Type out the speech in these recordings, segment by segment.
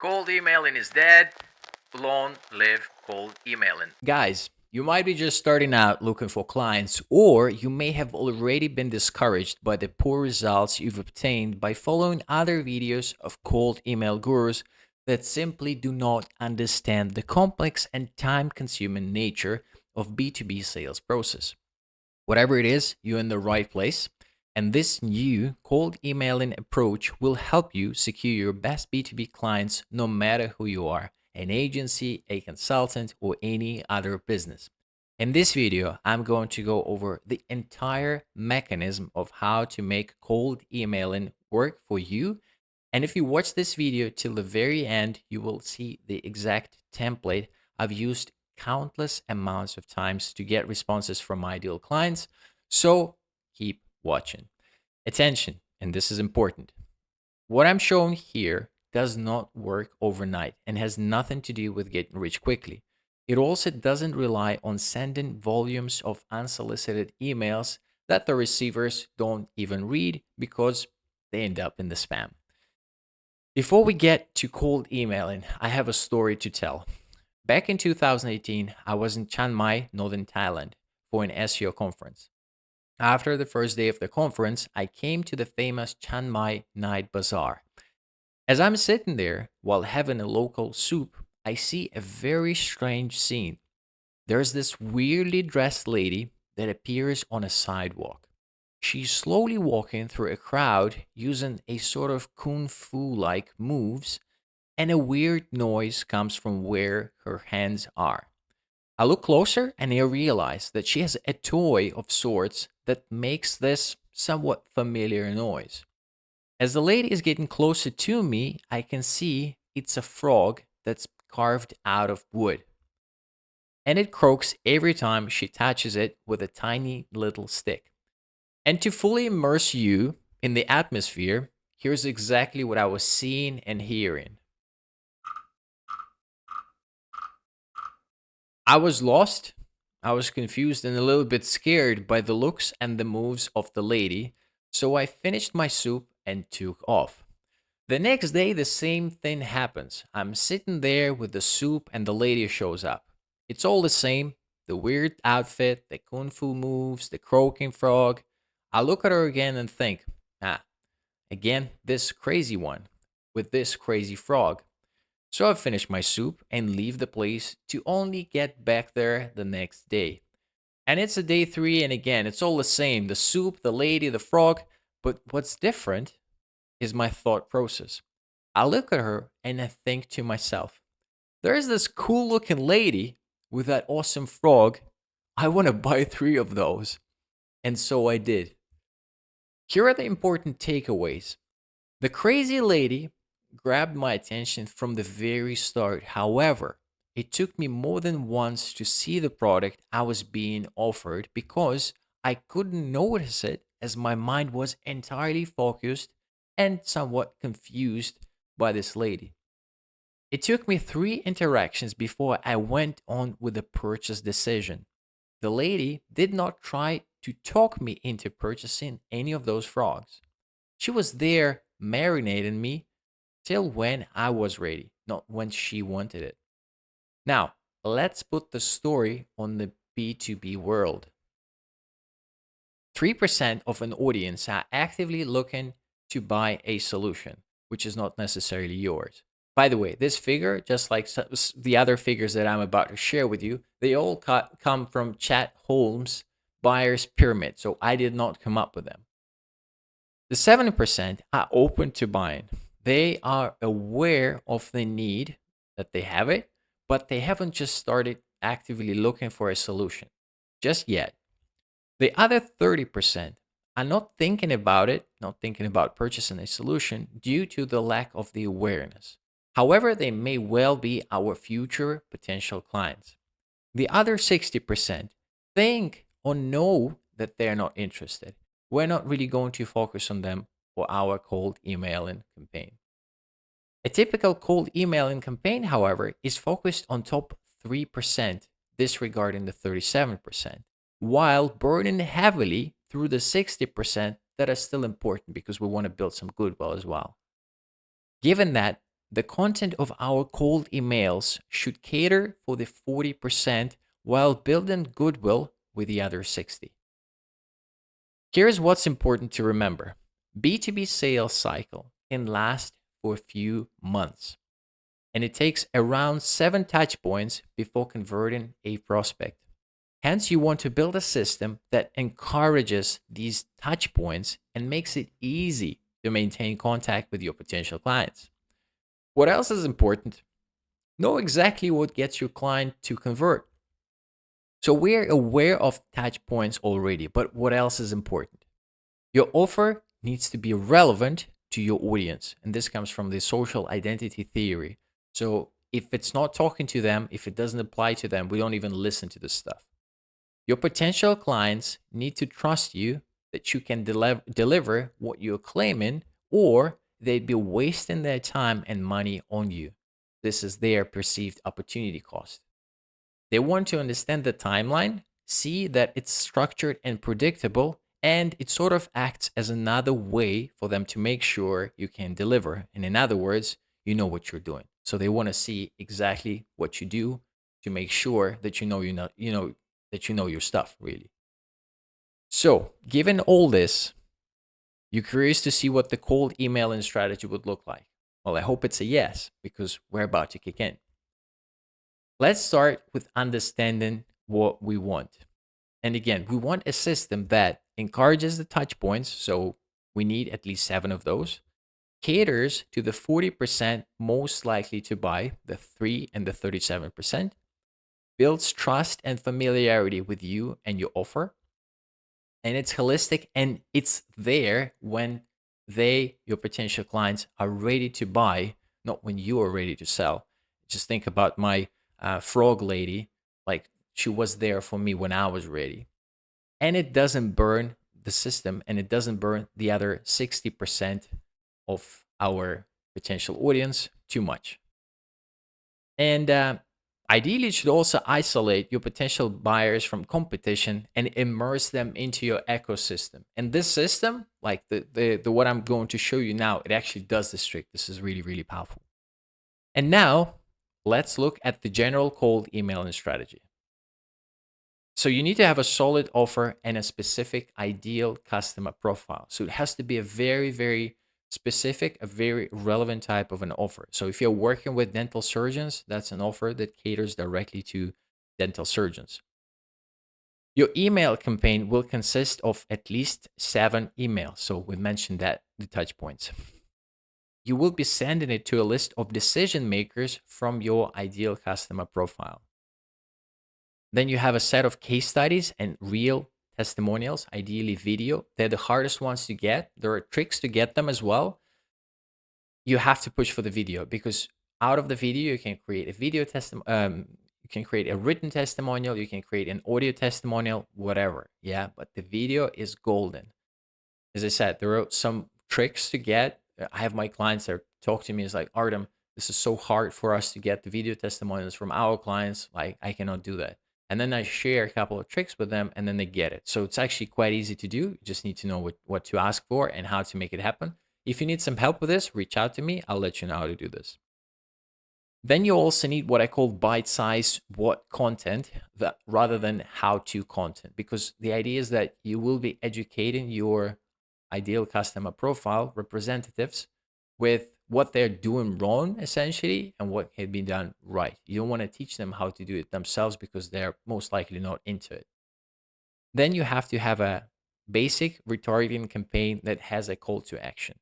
Cold emailing is dead. Long live cold emailing. Guys, you might be just starting out looking for clients, or you may have already been discouraged by the poor results you've obtained by following other videos of cold email gurus that simply do not understand the complex and time consuming nature of B2B sales process. Whatever it is, you're in the right place. And this new cold emailing approach will help you secure your best B2B clients no matter who you are, an agency, a consultant, or any other business. In this video, I'm going to go over the entire mechanism of how to make cold emailing work for you. And if you watch this video till the very end, you will see the exact template I've used countless amounts of times to get responses from my ideal clients. So keep watching. Attention, and this is important. What I'm showing here does not work overnight and has nothing to do with getting rich quickly. It also doesn't rely on sending volumes of unsolicited emails that the receivers don't even read because they end up in the spam. Before we get to cold emailing, I have a story to tell. Back in 2018, I was in Chiang Mai, northern Thailand, for an SEO conference. After the first day of the conference, I came to the famous Chiang Mai Night Bazaar. As I'm sitting there while having a local soup, I see a very strange scene. There's this weirdly dressed lady that appears on a sidewalk. She's slowly walking through a crowd using a sort of kung fu like moves, and a weird noise comes from where her hands are. I look closer and I realize that she has a toy of sorts that makes this somewhat familiar noise. As the lady is getting closer to me, I can see it's a frog that's carved out of wood. And it croaks every time she touches it with a tiny little stick. And to fully immerse you in the atmosphere, here's exactly what I was seeing and hearing. I was lost. I was confused and a little bit scared by the looks and the moves of the lady, so I finished my soup and took off. The next day, the same thing happens. I'm sitting there with the soup and the lady shows up. It's all the same, the weird outfit, the kung fu moves, the croaking frog. I look at her again and think, again, this crazy one with this crazy frog. So I finish my soup and leave the place to only get back there the next day. And it's a day three, and again, it's all the same, the soup, the lady, the frog. But what's different is my thought process. I look at her and I think to myself, there's this cool looking lady with that awesome frog. I want to buy three of those. And so I did. Here are the important takeaways. The crazy lady grabbed my attention from the very start. However, it took me more than once to see the product I was being offered because I couldn't notice it as my mind was entirely focused and somewhat confused by this lady. It took me three interactions before I went on with the purchase decision. The lady did not try to talk me into purchasing any of those frogs. She was there marinating me till when I was ready, not when she wanted it. Now, let's put the story on the B2B world. 3% of an audience are actively looking to buy a solution, which is not necessarily yours. By the way, this figure, just like the other figures that I'm about to share with you, they all come from Chat Holmes' buyer's pyramid. So I did not come up with them. The 70% are open to buying. They are aware of the need, that they have it, but they haven't just started actively looking for a solution just yet. The other 30% are not thinking about it, not thinking about purchasing a solution due to the lack of the awareness. However, they may well be our future potential clients. The other 60% think or know that they're not interested. We're not really going to focus on them for our cold emailing campaign. A typical cold emailing campaign, however, is focused on top 3%, disregarding the 37%, while burning heavily through the 60% that are still important because we want to build some goodwill as well. Given that the content of our cold emails should cater for the 40% while building goodwill with the other 60. Here's what's important to remember. B2B sales cycle can last for a few months, and it takes around 7 touch points before converting a prospect. Hence, you want to build a system that encourages these touch points and makes it easy to maintain contact with your potential clients. What else is important? Know exactly what gets your client to convert. So we're aware of touch points already, but what else is important? Your offer needs to be relevant to your audience. And this comes from the social identity theory. So if it's not talking to them, if it doesn't apply to them, we don't even listen to this stuff. Your potential clients need to trust you that you can deliver what you're claiming, or they'd be wasting their time and money on you. This is their perceived opportunity cost. They want to understand the timeline, see that it's structured and predictable, and it sort of acts as another way for them to make sure you can deliver. And in other words, you know what you're doing. So they want to see exactly what you do to make sure that you know your stuff really. So, given all this, you're curious to see what the cold emailing strategy would look like. Well, I hope it's a yes because we're about to kick in. Let's start with understanding what we want. And again, we want a system that encourages the touch points. So we need at least 7 of those, caters to the 40% most likely to buy, the 3 and the 37%, builds trust and familiarity with you and your offer. And it's holistic and it's there when your potential clients, are ready to buy, not when you are ready to sell. Just think about my frog lady. Like she was there for me when I was ready. And it doesn't burn the system and it doesn't burn the other 60% of our potential audience too much. And ideally, you should also isolate your potential buyers from competition and immerse them into your ecosystem. And this system, like the what I'm going to show you now, it actually does this trick. This is really, really powerful. And now let's look at the general cold emailing strategy. So you need to have a solid offer and a specific ideal customer profile. So it has to be a very, very specific, a very relevant type of an offer. So if you're working with dental surgeons, that's an offer that caters directly to dental surgeons. Your email campaign will consist of at least 7 emails. So we mentioned that, the touch points. You will be sending it to a list of decision makers from your ideal customer profile. Then you have a set of case studies and real testimonials, ideally video. They're the hardest ones to get. There are tricks to get them as well. You have to push for the video because out of the video you can create a video you can create a written testimonial, you can create an audio testimonial, whatever. Yeah, but the video is golden. As I said, there are some tricks to get. I have my clients that talk to me is like, Artem, this is so hard for us to get the video testimonials from our clients. Like, I cannot do that. And then I share a couple of tricks with them and then they get it. So it's actually quite easy to do. You just need to know what to ask for and how to make it happen. If you need some help with this, reach out to me. I'll let you know how to do this. Then you also need what I call bite-size what content that rather than how-to content, because the idea is that you will be educating your ideal customer profile representatives with what they're doing wrong essentially and what can be done right. You don't want to teach them how to do it themselves because they're most likely not into it. Then you have to have a basic retargeting campaign that has a call to action.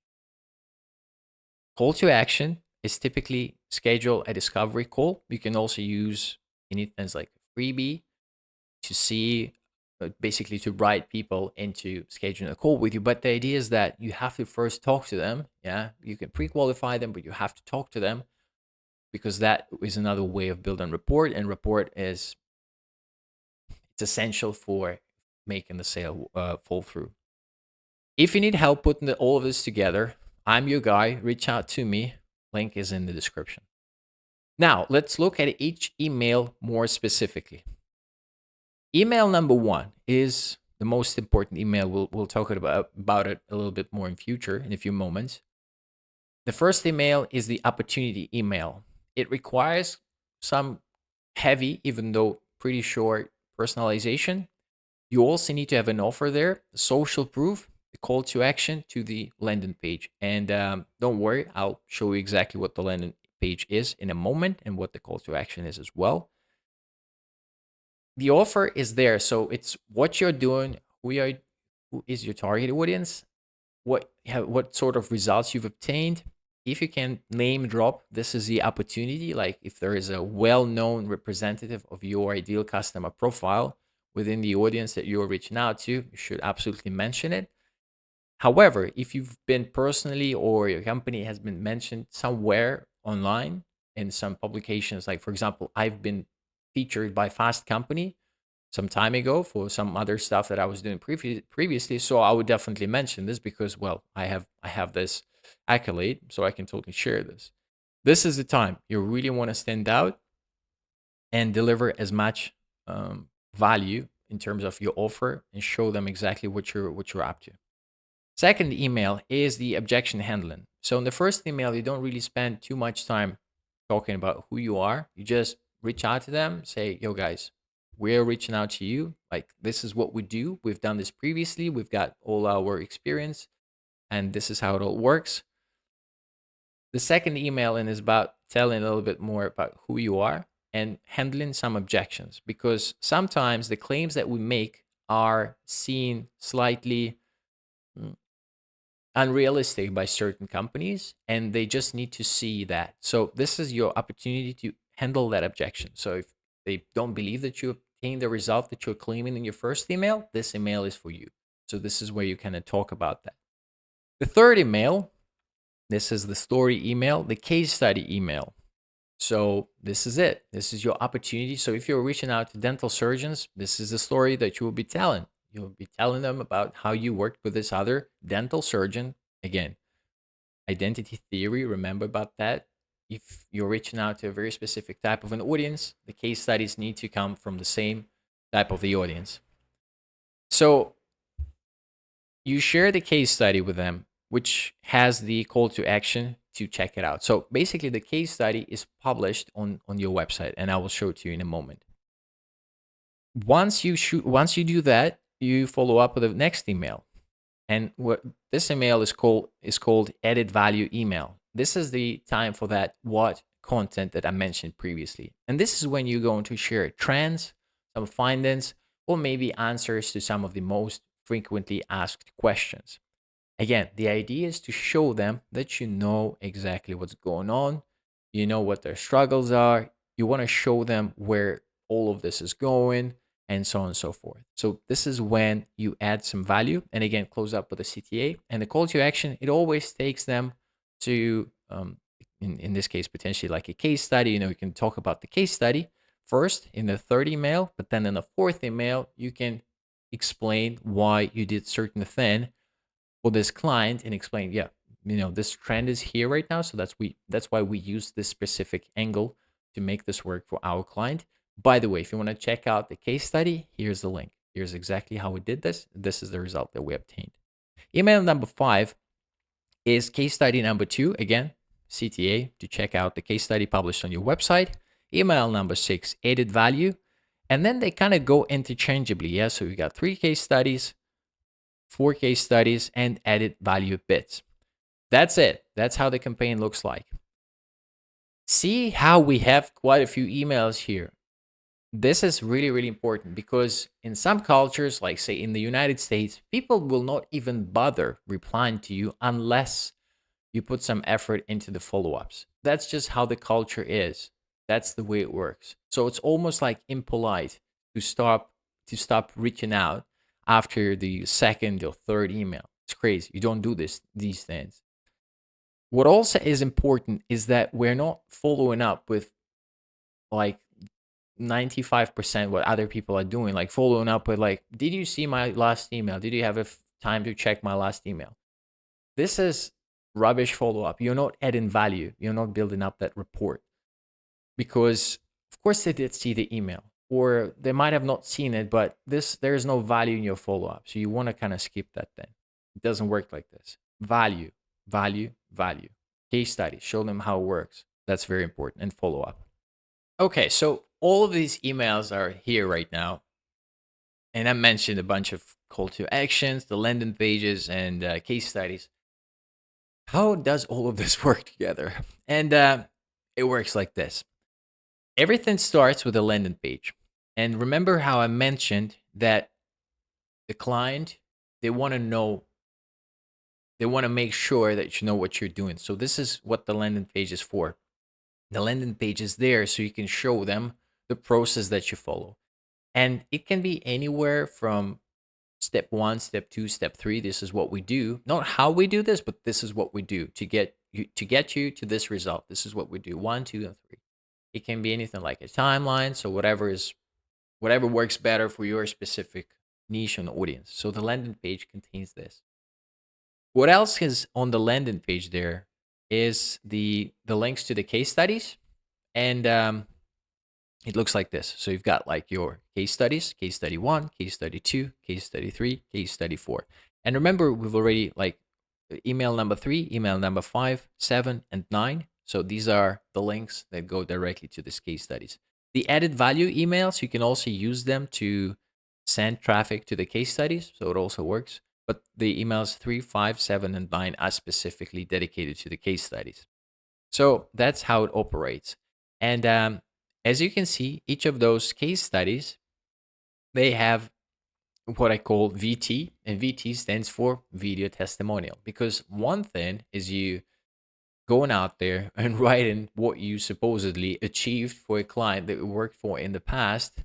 Call to action is typically schedule a discovery call. You can also use anything like freebie to see, basically to bribe people into scheduling a call with you. But the idea is that you have to first talk to them. Yeah, you can pre-qualify them, but you have to talk to them because that is another way of building rapport. And rapport is it's essential for making the sale fall through. If you need help putting all of this together, I'm your guy. Reach out to me. Link is in the description. Now, let's look at each email more specifically. Email number 1 is the most important email. We'll talk about it a little bit more in future in a few moments. The first email is the opportunity email. It requires some heavy, even though pretty short personalization. You also need to have an offer there, social proof, the call to action to the landing page. And don't worry, I'll show you exactly what the landing page is in a moment and what the call to action is as well. The offer is there, so it's what you're doing, who is your target audience, what sort of results you've obtained. If you can name drop, this is the opportunity. Like if there is a well-known representative of your ideal customer profile within the audience that you're reaching out to, you should absolutely mention it. However, if you've been personally or your company has been mentioned somewhere online in some publications, like for example, I've been featured by Fast Company some time ago for some other stuff that I was doing previously. So I would definitely mention this because, well, I have this accolade, so I can totally share this. This is the time you really want to stand out and deliver as much value in terms of your offer and show them exactly what you're up to. Second email is the objection handling. So in the first email, you don't really spend too much time talking about who you are. You just reach out to them, say, yo, guys, we're reaching out to you. Like, this is what we do. We've done this previously. We've got all our experience, and this is how it all works. The second email in is about telling a little bit more about who you are and handling some objections because sometimes the claims that we make are seen slightly mm, unrealistic by certain companies and they just need to see that. So this is your opportunity to handle that objection. So if they don't believe that you obtained the result that you're claiming in your first email, this email is for you. So this is where you kind of talk about that. The third email, this is the story email, the case study email. So this is it. This is your opportunity. So if you're reaching out to dental surgeons, this is the story that you will be telling. You'll be telling them about how you worked with this other dental surgeon. Again, identity theory, remember about that. If you're reaching out to a very specific type of an audience, the case studies need to come from the same type of the audience. So you share the case study with them, which has the call to action to check it out. So basically, the case study is published on your website, and I will show it to you in a moment. Once you do that, you follow up with the next email, and what this email is called added value email. This is the time for that what content that I mentioned previously, and this is when you're going to share trends, some findings, or maybe answers to some of the most frequently asked questions. Again, the idea is to show them that you know exactly what's going on, you know what their struggles are, you want to show them where all of this is going, and so on and so forth. So, this is when you add some value and again, close up with a CTA and the call to action. It always takes them to, in this case, potentially like a case study. You can talk about the case study first in the third email, but then in the fourth email, you can explain why you did certain thing for this client and explain, yeah, this trend is here right now, so that's why we use this specific angle to make this work for our client. By the way, if you want to check out the case study, here's the link. Here's exactly how we did this. This is the result that we obtained. Email number 5 is case study number 2. Again, CTA to check out the case study published on your website. Email number 6, added value. And then they kind of go interchangeably. Yeah. So we got 3 case studies, 4 case studies, and added value bits. That's it. That's how the campaign looks like. See how we have quite a few emails here. This is really, really important because in some cultures, like say in the United States, people will not even bother replying to you unless you put some effort into the follow-ups. That's just how the culture is. That's the way it works. So it's almost like impolite to stop reaching out after the second or third email. It's crazy. You don't do these things. What also is important is that we're not following up with like 95% what other people are doing, like following up with like, did you see my last email? Did you have time to check my last email? This is rubbish follow up. You're not adding value. You're not building up that report because of course they did see the email or they might have not seen it, but there is no value in your follow up. So you want to kind of skip that then. It doesn't work like this. Value, value, value. case studies, show them how it works. That's very important, and follow up. Okay, so all of these emails are here right now, and I mentioned a bunch of call to actions, the landing pages, and case studies. How does all of this work together? And it works like this. Everything starts with a landing page. And remember how I mentioned that the client, they want to know, they want to make sure that you know what you're doing. So this is what the landing page is for. The landing page is there so you can show them the process that you follow. And it can be anywhere from step 1, step 2, step 3. This is what we do. Not how we do this, but this is what we do to get you to this result. This is what we do. 1, 2, and 3. It can be anything like a timeline, so whatever works better for your specific niche and audience. So the landing page contains this. What else is on the landing page there is the links to the case studies, and it looks like this. So you've got like your case studies, case study 1, case study 2, case study 3, case study 4. And remember, we've already like email number 3, email number 5, 7, and 9. So these are the links that go directly to these case studies. The added value emails, you can also use them to send traffic to the case studies. So it also works. But the emails 3, 5, 7, and 9 are specifically dedicated to the case studies. So that's how it operates. And as you can see, each of those case studies, they have what I call VT, and VT stands for video testimonial. Because one thing is you going out there and writing what you supposedly achieved for a client that you worked for in the past,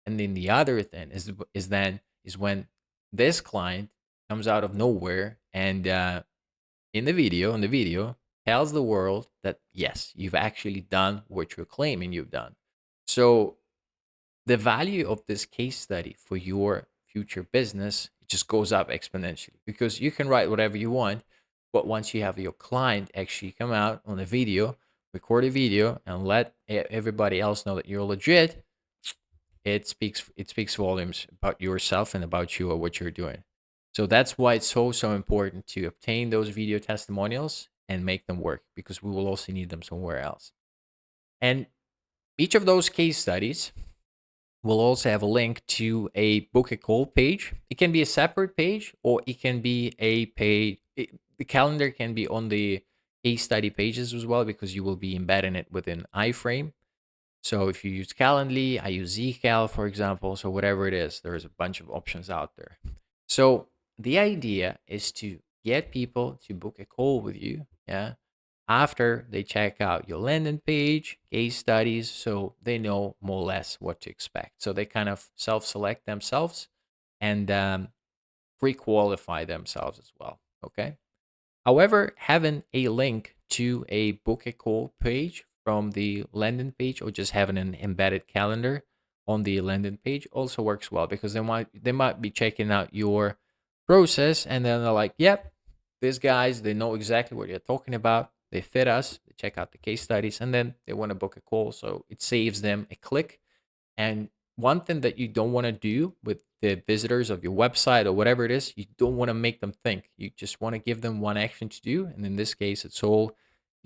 and then the other thing is when this client comes out of nowhere and in the video tells the world that yes, you've actually done what you're claiming you've done. So the value of this case study for your future business just goes up exponentially, because you can write whatever you want, but once you have your client actually come out on a video, record a video, and let everybody else know that you're legit, it speaks volumes about yourself and about you or what you're doing. So that's why it's so important to obtain those video testimonials and make them work, because we will also need them somewhere else. And each of those case studies will also have a link to a book a call page. It can be a separate page, or it can be a page. The calendar can be on the case study pages as well, because you will be embedding it within iframe. So if you use Calendly, I use Zcal, for example. So whatever it is, there's a bunch of options out there. So the idea is to get people to book a call with you, yeah, after they check out your landing page, case studies, so they know more or less what to expect. So they kind of self-select themselves and pre-qualify themselves as well. Okay. However, having a link to a book a call page from the landing page, or just having an embedded calendar on the landing page, also works well, because they might be checking out your process and then they're like, yep, these guys, they know exactly what you're talking about. They fit us. They check out the case studies, and then they want to book a call. So it saves them a click. And one thing that you don't want to do with the visitors of your website or whatever it is, you don't want to make them think. You just want to give them one action to do. And in this case, it's all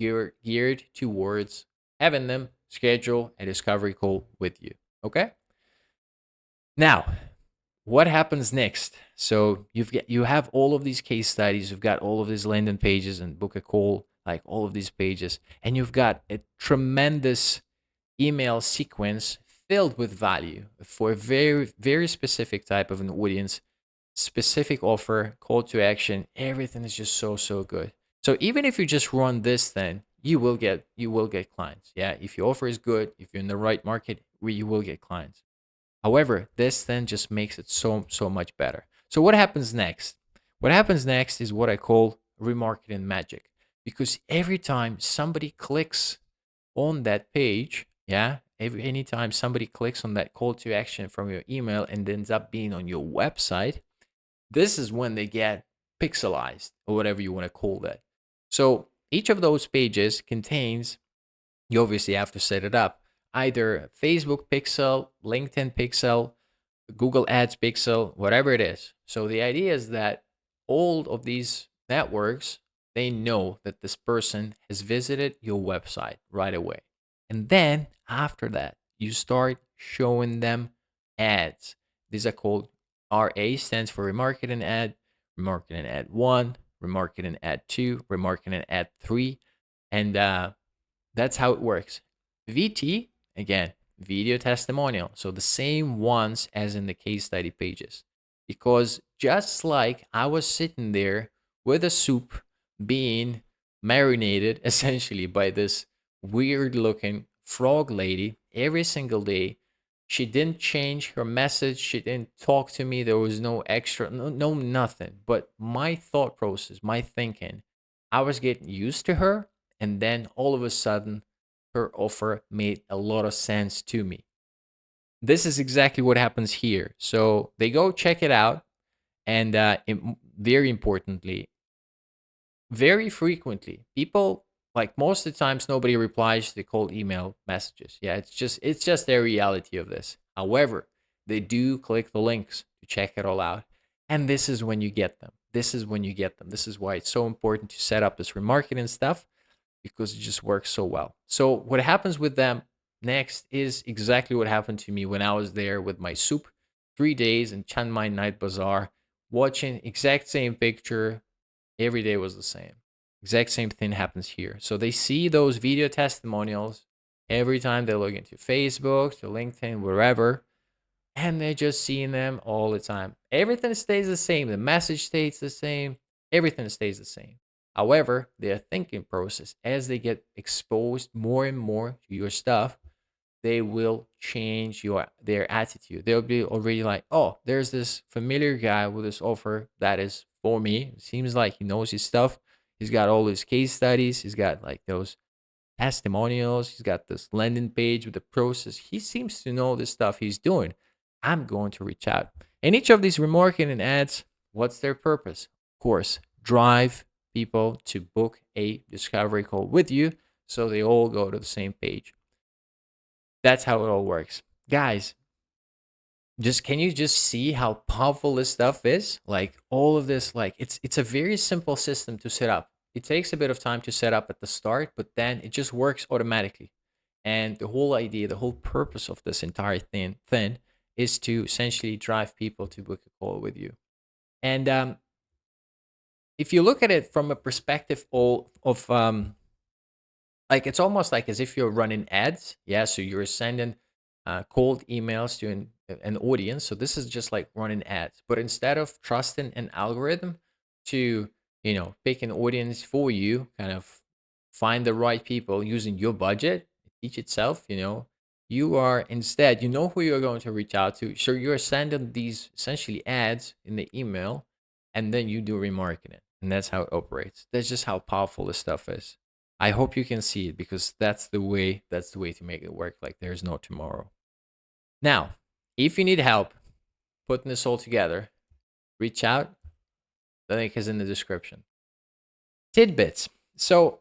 geared towards having them schedule a discovery call with you. Okay. Now, what happens next? So you have all of these case studies, you've got all of these landing pages and book a call, like all of these pages, and you've got a tremendous email sequence filled with value for a very specific type of an audience, specific offer, call to action. Everything is just so good. So even if you just run this thing, you will get clients. Yeah, if your offer is good, if you're in the right market, you will get clients. However, this then just makes it so much better. So what happens next? What happens next is what I call remarketing magic. Because every time somebody clicks on that page, yeah, anytime somebody clicks on that call to action from your email and ends up being on your website, this is when they get pixelized, or whatever you want to call that. So each of those pages contains, you obviously have to set it up, either Facebook pixel, LinkedIn pixel, Google Ads pixel, whatever it is. So the idea is that all of these networks they know that this person has visited your website right away. And then after that, you start showing them ads. These are called RA, stands for remarketing ad, remarketing ad 1, remarketing ad 2, remarketing ad 3. And that's how it works. VT, again, video testimonial. So the same ones as in the case study pages. Because just like I was sitting there with a soup being marinated essentially by this weird looking frog lady every single day, she didn't change her message. She didn't talk to me. There was no extra, no nothing. But my thought process, my thinking, I was getting used to her, and then all of a sudden, her offer made a lot of sense to me. This is exactly what happens here. So they go check it out. And very importantly, very frequently, people, like most of the times, nobody replies to the cold email messages. Yeah, it's just their reality of this. However, they do click the links to check it all out. And this is when you get them. This is when you get them. This is why it's so important to set up this remarketing stuff, because it just works so well. So what happens with them next is exactly what happened to me when I was there with my soup, 3 days in Chiang Mai Night Bazaar, watching exact same picture. Every day was the same. Exact same thing happens here. So they see those video testimonials every time they log into Facebook, to LinkedIn, wherever, and they're just seeing them all the time. Everything stays the same. The message stays the same. Everything stays the same. However, their thinking process, as they get exposed more and more to your stuff, they will change their attitude. They'll be already like, oh, there's this familiar guy with this offer that is for me. It seems like he knows his stuff. He's got all his case studies. He's got like those testimonials. He's got this landing page with the process. He seems to know the stuff he's doing. I'm going to reach out. And each of these remarketing ads, what's their purpose? Of course, drive people to book a discovery call with you so they all go to the same page. That's how it all works. Guys, just can you just see how powerful this stuff is? Like all of this, like it's a very simple system to set up. It takes a bit of time to set up at the start, but then it just works automatically. And the whole idea, the whole purpose of this entire thing is to essentially drive people to book a call with you. And if you look at it from a perspective of like it's almost like as if you're running ads. Yeah, so you're sending cold emails to an audience. So this is just like running ads, but instead of trusting an algorithm to pick an audience for you, kind of find the right people using your budget, each itself, you are instead, you know who you're going to reach out to. So you're sending these essentially ads in the email, and then you do remarketing, and that's how it operates. That's just how powerful this stuff is. I hope you can see it, because that's the way to make it work like there's no tomorrow. Now, if you need help putting this all together, reach out. The link is in the description. Tidbits. So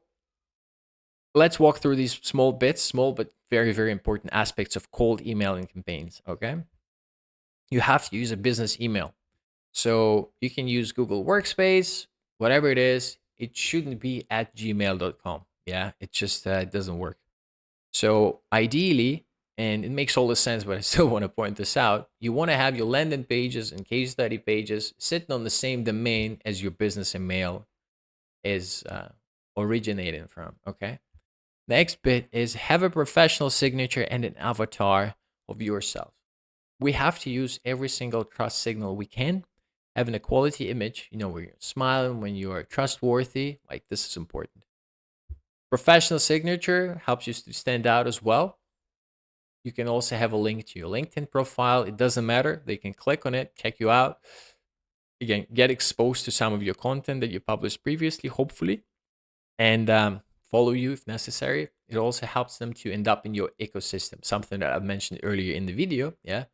let's walk through these small bits, small but very, very important aspects of cold emailing campaigns. Okay. You have to use a business email. So you can use Google Workspace, whatever it is. It shouldn't be at gmail.com. Yeah. It just it doesn't work. So ideally, and it makes all the sense, but I still want to point this out, you want to have your landing pages and case study pages sitting on the same domain as your business email is originating from. Okay. Next bit is have a professional signature and an avatar of yourself. We have to use every single trust signal we can. Having a quality image, where you're smiling, when you are trustworthy, like this is important. Professional signature helps you to stand out as well. You can also have a link to your LinkedIn profile. It doesn't matter. They can click on it, check you out. Again, get exposed to some of your content that you published previously, hopefully, and follow you if necessary. It also helps them to end up in your ecosystem, something that I mentioned earlier in the video. Yeah,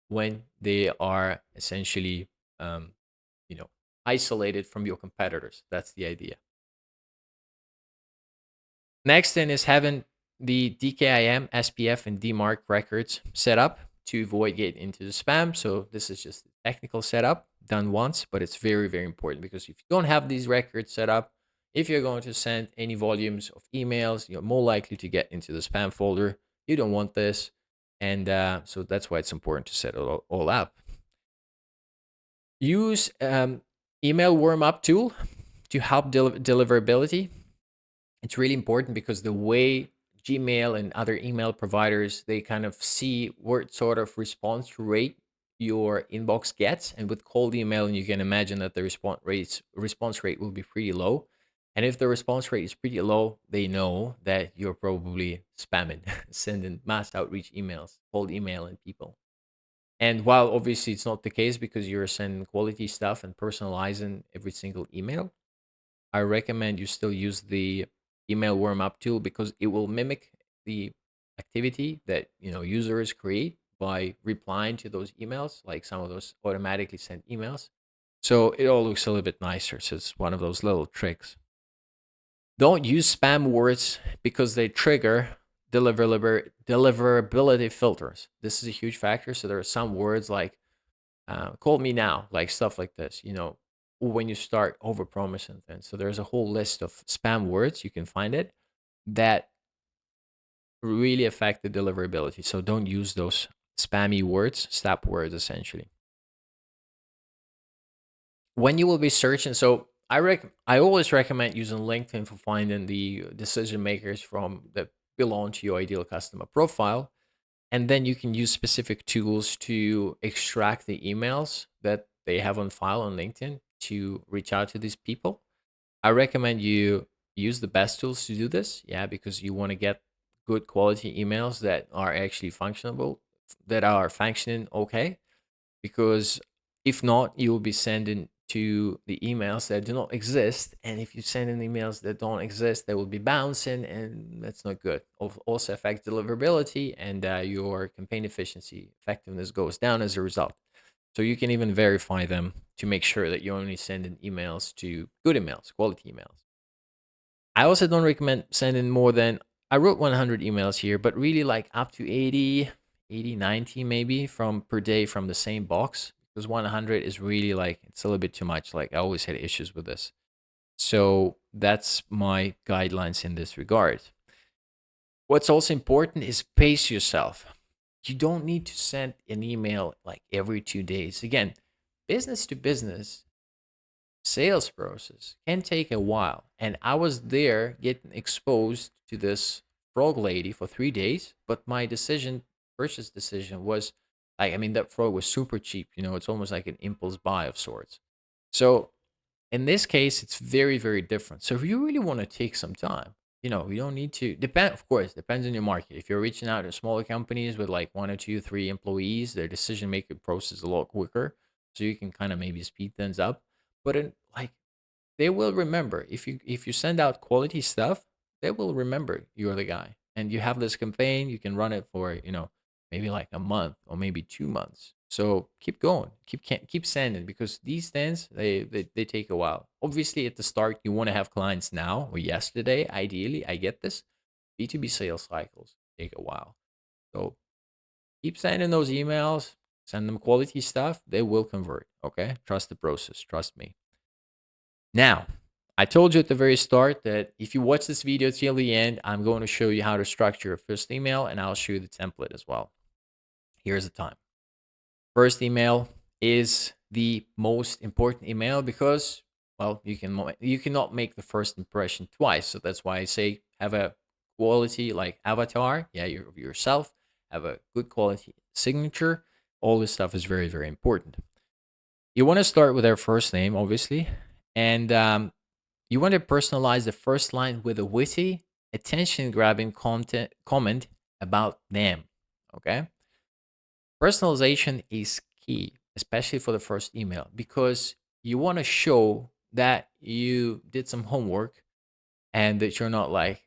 when they are essentially, um, isolated from your competitors. That's the idea. Next thing is having the DKIM, SPF, and DMARC records set up to avoid getting into the spam. So this is just a technical setup done once, but it's very, very important, because if you don't have these records set up, If you're going to send any volumes of emails, you're more likely to get into the spam folder. You don't want this. And so that's why it's important to set it all up. Use email warm up tool to help deliverability. It's really important because the way Gmail and other email providers, they kind of see what sort of response rate your inbox gets. And with cold email, you can imagine that the response rate will be pretty low. And if the response rate is pretty low, they know that you're probably spamming, sending mass outreach emails, cold emailing people. And while obviously it's not the case because you're sending quality stuff and personalizing every single email, I recommend you still use the email warm up tool because it will mimic the activity that users create by replying to those emails, like some of those automatically sent emails. So it all looks a little bit nicer. So it's one of those little tricks. Don't use spam words because they trigger deliverability filters. This is a huge factor. So there are some words like call me now, like stuff like this, when you start over promising things. So there's a whole list of spam words, you can find it, that really affect the deliverability. So don't use those spammy words, stop words essentially. When you will be searching, so I always recommend using LinkedIn for finding the decision makers from that belong to your ideal customer profile. And then you can use specific tools to extract the emails that they have on file on LinkedIn to reach out to these people. I recommend you use the best tools to do this. Yeah, because you want to get good quality emails that are actually functionable, that are functioning okay, because if not, you will be sending to the emails that do not exist. And if you send in emails that don't exist, they will be bouncing, and that's not good. Also affect deliverability, and your campaign efficiency, effectiveness goes down as a result. So you can even verify them to make sure that you're only sending emails to good emails, quality emails. I also don't recommend sending more than, I wrote 100 emails here, but really like up to 80, 90 maybe from per day from the same box, because 100 is really like, it's a little bit too much. Like I always had issues with this. So that's my guidelines in this regard. What's also important is pace yourself. You don't need to send an email like every 2 days. Again, business to business, sales process can take a while. And I was there getting exposed to this frog lady for 3 days, but my purchase decision was like, I mean, that frog was super cheap. It's almost like an impulse buy of sorts. So in this case, it's very, very different. So if you really want to take some time, you don't need to depend, of course, depends on your market. If you're reaching out to smaller companies with like one or two, three employees, their decision making process is a lot quicker. So you can kind of maybe speed things up. But like they will remember if you send out quality stuff, they will remember you're the guy. And you have this campaign, you can run it for, maybe like a month or maybe 2 months. So keep going, keep sending, because these things they take a while. Obviously at the start you want to have clients now or yesterday, ideally. I get this. B2B sales cycles take a while. So keep sending those emails, send them quality stuff, they will convert. Okay, trust the process, trust me. Now, I told you at the very start that if you watch this video till the end, I'm going to show you how to structure a first email, and I'll show you the template as well. Here's the time. First email is the most important email because, well, you cannot make the first impression twice. So that's why I say have a quality like avatar, yeah, yourself, have a good quality signature. All this stuff is very, very important. You want to start with their first name, obviously, and you want to personalize the first line with a witty, attention-grabbing comment about them. Okay, personalization is key, especially for the first email, because you want to show that you did some homework and that you're not like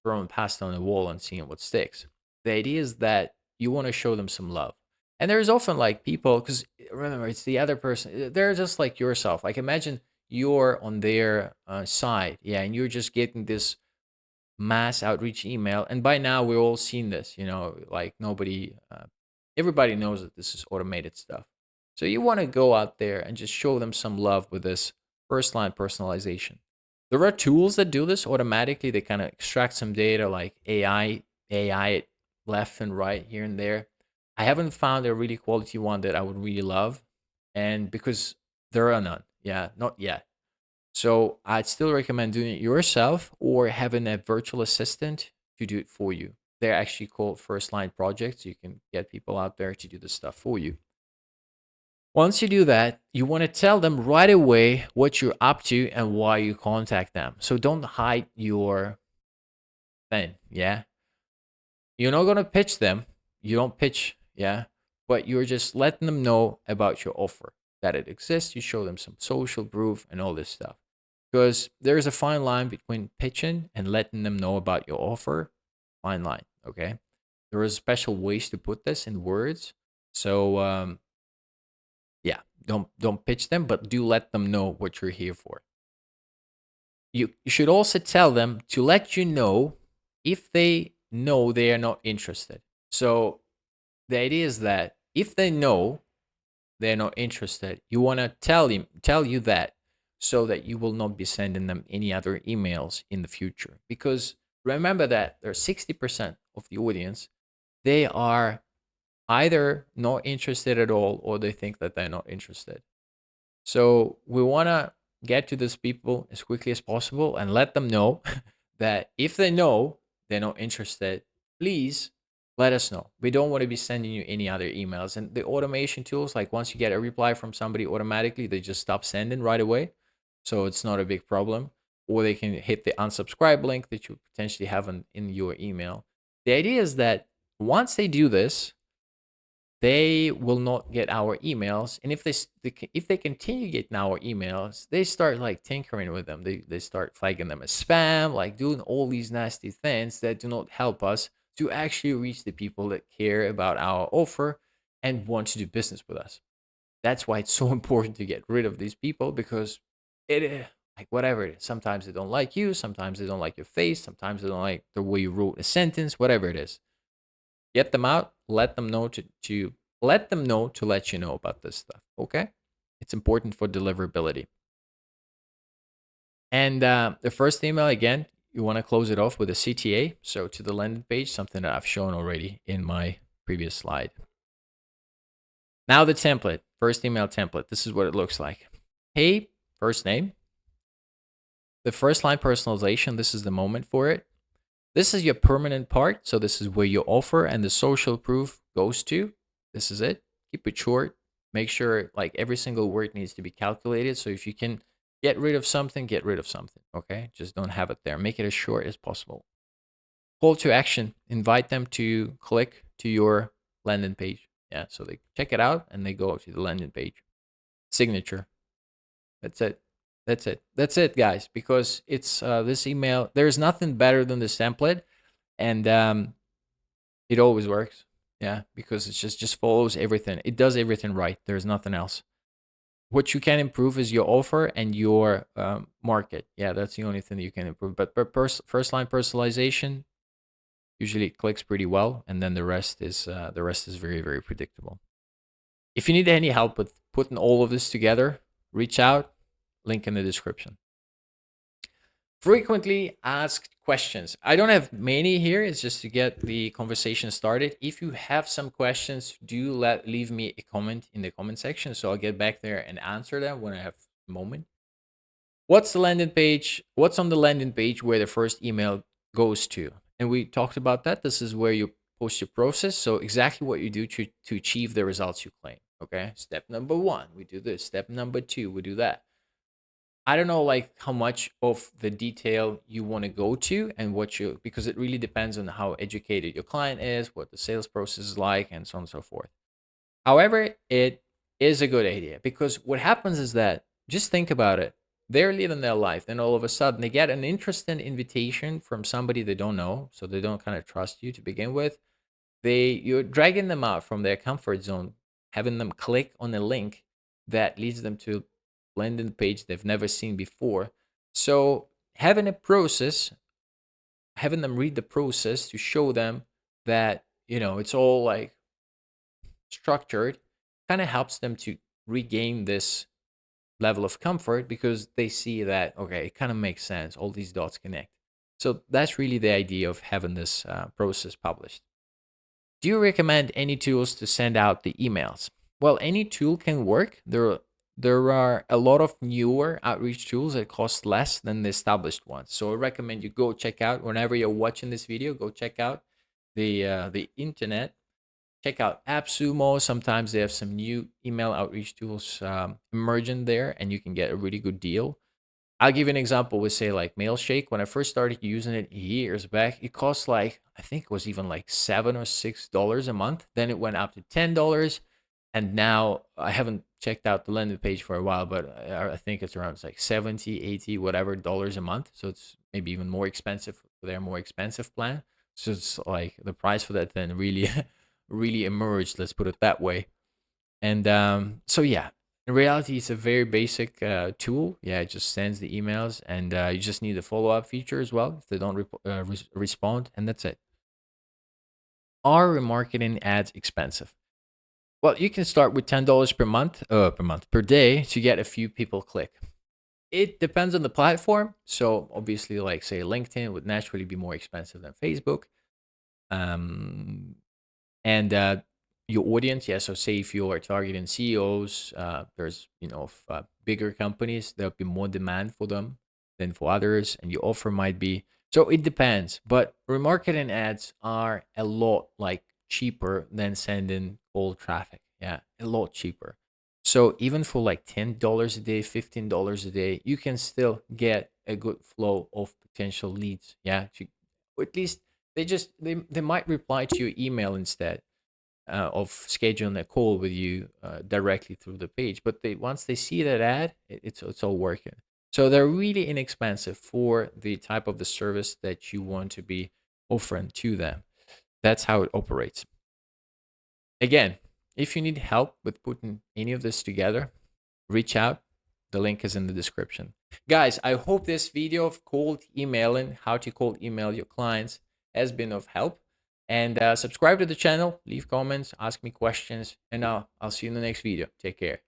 throwing pasta on the wall and seeing what sticks. The idea is that you want to show them some love. And there's often like people, because remember, it's the other person, they're just like yourself. Like imagine you're on their side, yeah, and you're just getting this mass outreach email. And by now, we're all seen this, like everybody knows that this is automated stuff. So you want to go out there and just show them some love with this first line personalization. There are tools that do this automatically. They kind of extract some data like AI it left and right here and there. I haven't found a really quality one that I would really love. And because there are none. Yeah, not yet. So I'd still recommend doing it yourself or having a virtual assistant to do it for you. They're actually called first line projects. You can get people out there to do this stuff for you. Once you do that, you want to tell them right away what you're up to and why you contact them. So don't hide your thing. Yeah. You're not going to pitch them. You don't pitch. Yeah. But you're just letting them know about your offer, that it exists. You show them some social proof and all this stuff. Because there's a fine line between pitching and letting them know about your offer. Fine line. Okay. There is special ways to put this in words. So, yeah, don't pitch them, but do let them know what you're here for. You should also tell them to let you know if they know they are not interested. So the idea is that if they know they're not interested, you want to tell you that so that you will not be sending them any other emails in the future. Because remember that there's 60% of the audience, they are either not interested at all or they think that they're not interested. So we want to get to these people as quickly as possible and let them know that if they know they're not interested, please let us know. We don't want to be sending you any other emails. And the automation tools, like once you get a reply from somebody automatically, they just stop sending right away. So it's not a big problem. Or they can hit the unsubscribe link that you potentially have in your email. The idea is that once they do this, they will not get our emails. And if they continue getting our emails, they start like tinkering with them. They start flagging them as spam, like doing all these nasty things that do not help us to actually reach the people that care about our offer and want to do business with us. That's why it's so important to get rid of these people, because like whatever it is, sometimes they don't like you, sometimes they don't like your face, sometimes they don't like the way you wrote a sentence, whatever it is. Get them out, let them know to let them know to let you know about this stuff. Okay, it's important for deliverability. And the first email, again, you want to close it off with a CTA, so to the landing page, something that I've shown already in my previous slide. Now the template, first email template, this is what it looks like. Hey, first name. The first line personalization, this is the moment for it. This is your permanent part. So this is where your offer and the social proof goes to. This is it. Keep it short. Make sure like every single word needs to be calculated. So if you can get rid of something, get rid of something. Okay. Just don't have it there. Make it as short as possible. Call to action. Invite them to click to your landing page. Yeah. So they check it out and they go to the landing page. Signature. That's it. That's it. That's it, guys. Because it's this email. There's nothing better than this template, and it always works. Yeah, because it's just follows everything. It does everything right. There's nothing else. What you can improve is your offer and your market. Yeah, that's the only thing that you can improve. But first line personalization usually clicks pretty well, and then the rest is very very predictable. If you need any help with putting all of this together, reach out. Link in the description. Frequently asked questions. I don't have many here. It's just to get the conversation started. If you have some questions, do leave me a comment in the comment section, so I'll get back there and answer them when I have a moment. What's the landing page? What's on the landing page where the first email goes to? And we talked about that. This is where you post your process. So exactly what you do to achieve the results you claim. Okay. Step number 1, we do this. Step number 2, we do that. I don't know like how much of the detail you want to go to and what you, because it really depends on how educated your client is, what the sales process is like, and so on and so forth. However, it is a good idea, because what happens is that, just think about it. They're living their life, then all of a sudden they get an interesting invitation from somebody they don't know, so they don't kind of trust you to begin with. You're dragging them out from their comfort zone, having them click on a link that leads them to landing page they've never seen before. So having a process, having them read the process to show them that, it's all like structured, kind of helps them to regain this level of comfort because they see that, okay, it kind of makes sense. All these dots connect. So that's really the idea of having this process published. Do you recommend any tools to send out the emails? Well, any tool can work. There are a lot of newer outreach tools that cost less than the established ones. So I recommend you go check out whenever you're watching this video. Go check out the internet. Check out AppSumo. Sometimes they have some new email outreach tools emerging there, and you can get a really good deal. I'll give you an example with say like Mailshake. When I first started using it years back, it cost like I think it was even like $7 or $6 a month. Then it went up to $10, and now I haven't checked out the landing page for a while, but I think it's around like 70, 80, whatever dollars a month. So it's maybe even more expensive for their more expensive plan. So it's like the price for that then really, really emerged. Let's put it that way. And so yeah, in reality, it's a very basic tool. Yeah, it just sends the emails, and you just need a follow up feature as well if they don't respond, and that's it. Are remarketing ads expensive? Well, you can start with $10 per day to get a few people click. It depends on the platform. So obviously, like say LinkedIn would naturally be more expensive than Facebook. Um, and your audience, yeah, so say if you are targeting CEOs, there's of bigger companies, there'll be more demand for them than for others, and your offer might be, so it depends. But remarketing ads are a lot like cheaper than sending cold traffic. Yeah, a lot cheaper. So even for like $10 a day, $15 a day, you can still get a good flow of potential leads. Yeah, or at least they might reply to your email instead of scheduling a call with you directly through the page. But they once they see that ad, it's all working. So they're really inexpensive for the type of the service that you want to be offering to them. That's how it operates. Again, if you need help with putting any of this together, reach out. The link is in the description. Guys, I hope this video of cold emailing, how to cold email your clients, has been of help. And subscribe to the channel, leave comments, ask me questions, and I'll see you in the next video. Take care.